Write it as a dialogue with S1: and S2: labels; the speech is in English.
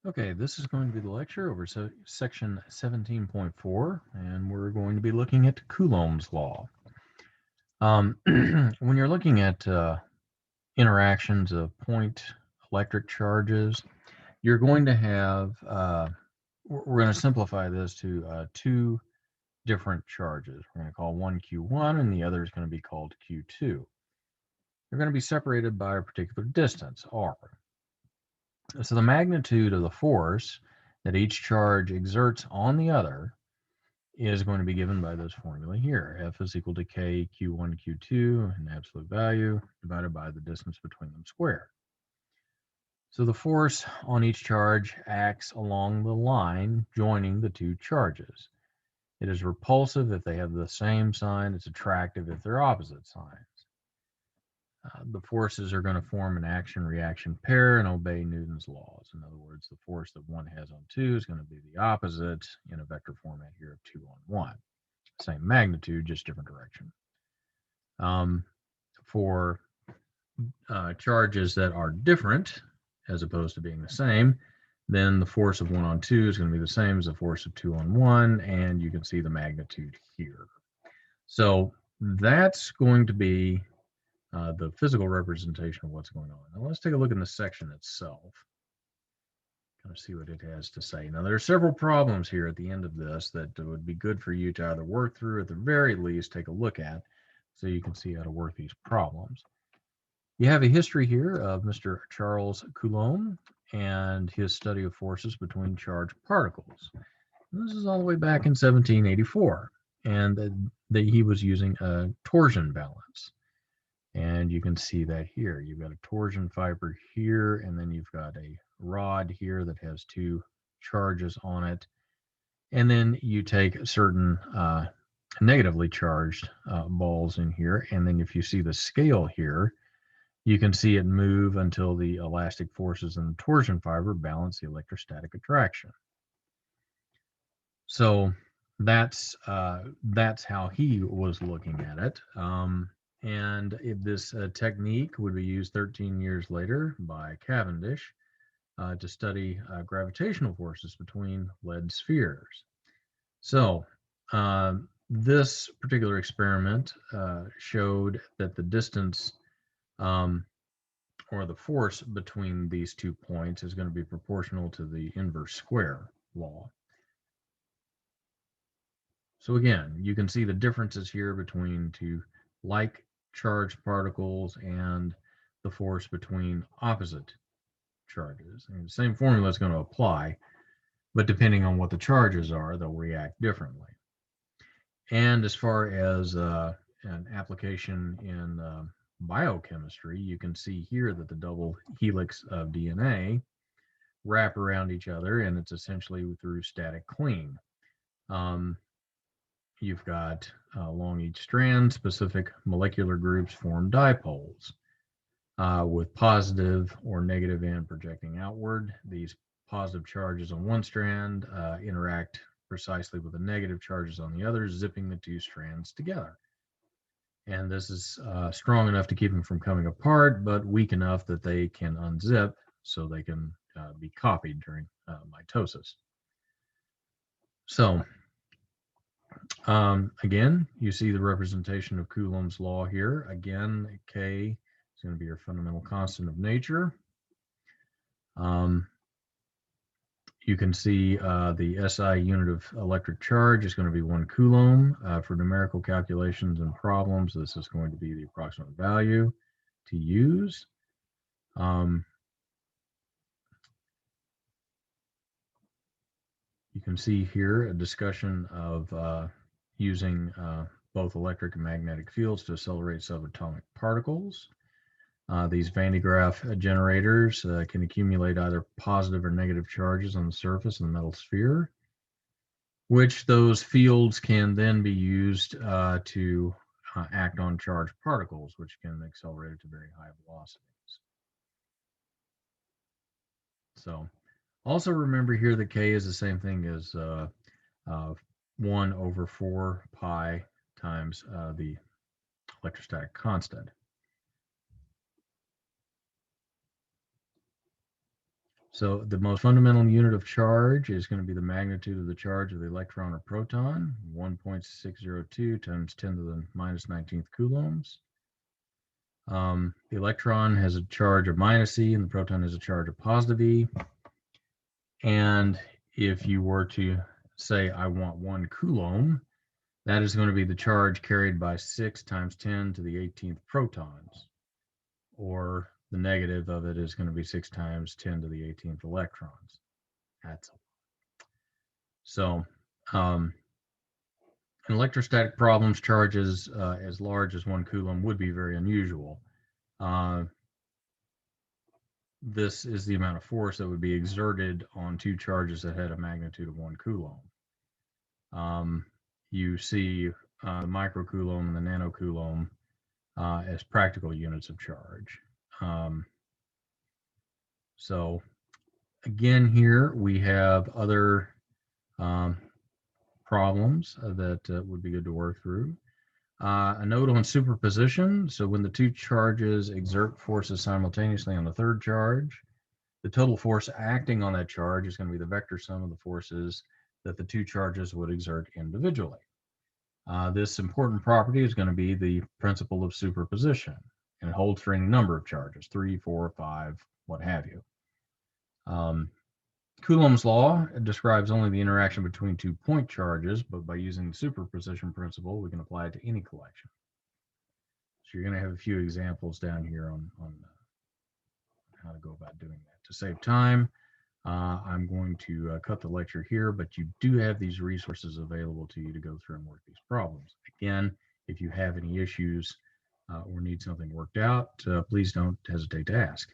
S1: Okay, this is going to be the lecture over section 17.4, and we're going to be looking at Coulomb's law. When you're looking at interactions of point electric charges, you're going to have, we're going to simplify this to two different charges. We're going to call one Q1 and the other is going to be called Q2. They're going to be separated by a particular distance, R. So the magnitude of the force that each charge exerts on the other is going to be given by this formula here. F is equal to K Q1 Q2 in absolute value divided by the distance between them squared. So the force on each charge acts along the line joining the two charges. It is repulsive if they have the same sign. It's attractive if they're opposite signs. The forces are going to form an action-reaction pair and obey Newton's laws. In other words, the force that one has on two is going to be the opposite in a vector format here of 2 on 1. Same magnitude, just different direction. For charges that are different, as opposed to being the same, then the force of 1 on 2 is going to be the same as the force of 2 on 1, and you can see the magnitude here. So that's going to be the physical representation of what's going on. Now let's take a look in the section itself, kind of see what it has to say. Now there are several problems here at the end of this that would be good for you to either work through, or at the very least take a look at, so you can see how to work these problems. You have a history here of Mr. Charles Coulomb and his study of forces between charged particles. This is all the way back in 1784, and he was using a torsion balance. And you can see that here. You've got a torsion fiber here, and then you've got a rod here that has two charges on it. And then you take certain negatively charged balls in here, and then if you see the scale here, you can see it move until the elastic forces in the torsion fiber balance the electrostatic attraction. So that's how he was looking at it. And this technique would be used 13 years later by Cavendish to study gravitational forces between lead spheres. So this particular experiment showed that the distance or the force between these 2 points is going to be proportional to the inverse square law. So again, you can see the differences here between two like charged particles and the force between opposite charges. And the same formula is going to apply, but depending on what the charges are, they'll react differently. And as far as an application in biochemistry, you can see here that the double helix of DNA wrap around each other, and it's essentially through static clean. You've got along each strand, specific molecular groups form dipoles with positive or negative end projecting outward. These positive charges on one strand interact precisely with the negative charges on the other, zipping the two strands together. And this is strong enough to keep them from coming apart, but weak enough that they can unzip so they can be copied during mitosis. So again, you see the representation of Coulomb's law here. Again, K is going to be your fundamental constant of nature. You can see the SI unit of electric charge is going to be 1 Coulomb. For numerical calculations and problems, this is going to be the approximate value to use. You can see here a discussion of using both electric and magnetic fields to accelerate subatomic particles. These Van de Graaff generators can accumulate either positive or negative charges on the surface of the metal sphere, which those fields can then be used to act on charged particles, which can accelerate to very high velocities. So also remember here that K is the same thing as 1 over 4 pi times the electrostatic constant. So the most fundamental unit of charge is going to be the magnitude of the charge of the electron or proton, 1.602 times 10 to the minus 19th coulombs. The electron has a charge of minus E and the proton has a charge of positive E. And if you were to say, I want 1 coulomb, that is going to be the charge carried by 6 times 10 to the 18th protons, or the negative of it is going to be 6 times 10 to the 18th electrons. That's so. In electrostatic problems, charges as large as 1 coulomb would be very unusual. This is the amount of force that would be exerted on 2 charges that had a magnitude of 1 coulomb. You see the microcoulomb and the nanocoulomb as practical units of charge. So again, here we have other problems that would be good to work through. A note on superposition. So when the 2 charges exert forces simultaneously on the 3rd charge, the total force acting on that charge is going to be the vector sum of the forces that the 2 charges would exert individually. This important property is going to be the principle of superposition, and it holds for any number of charges, 3, 4, 5, what have you. Coulomb's law describes only the interaction between 2 point charges, but by using the superposition principle, we can apply it to any collection. So you're going to have a few examples down here on how to go about doing that. To save time, I'm going to cut the lecture here, but you do have these resources available to you to go through and work these problems. Again, if you have any issues or need something worked out, please don't hesitate to ask.